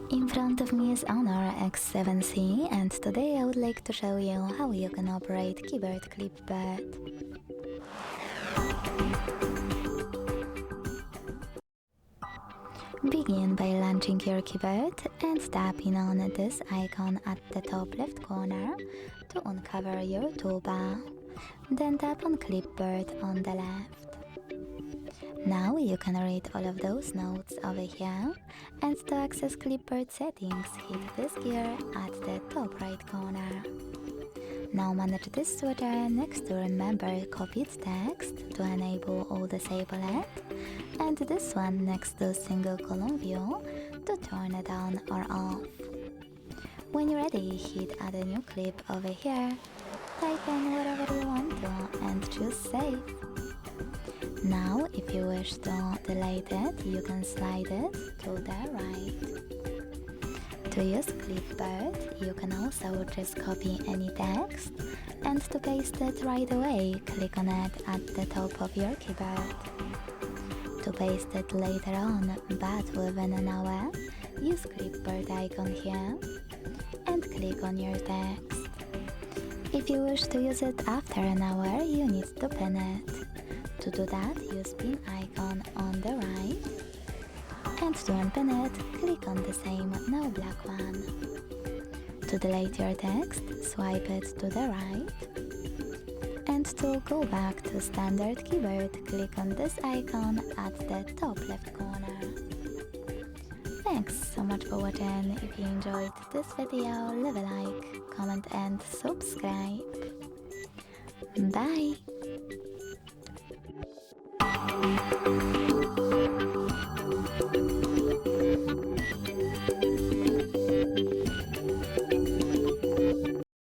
In front of me is HONOR X7c, and today I would like to show you how you can operate keyboard Clipboard. Begin by launching your keyboard and tapping on this icon at the top left corner to uncover your toolbar. Then tap on Clipboard on the left. Now you can read all of those notes over here, and to access Clipboard settings, hit this gear at the top right corner. Now manage this switcher next to Remember Copied Text to enable all disable it, and this one next to Single Column View to turn it on or off. When you're ready, hit Add a new clip over here, type in whatever you want to, and choose Save. Now, if you wish to delete it, you can slide it to the right. To use Clipboard, you can also just copy any text, and to paste it right away, click on it at the top of your keyboard. To paste it later on, but within an hour, use Clipboard icon here, and click on your text. If you wish to use it after an hour, you need to pin it. To do that, use pin icon on the right, and to unpin it, click on the same no black one. To delete your text, swipe it to the right, and to go back to standard keyboard, click on this icon at the top left corner. Thanks so much for watching. If you enjoyed this video, leave a like, comment and subscribe. Bye!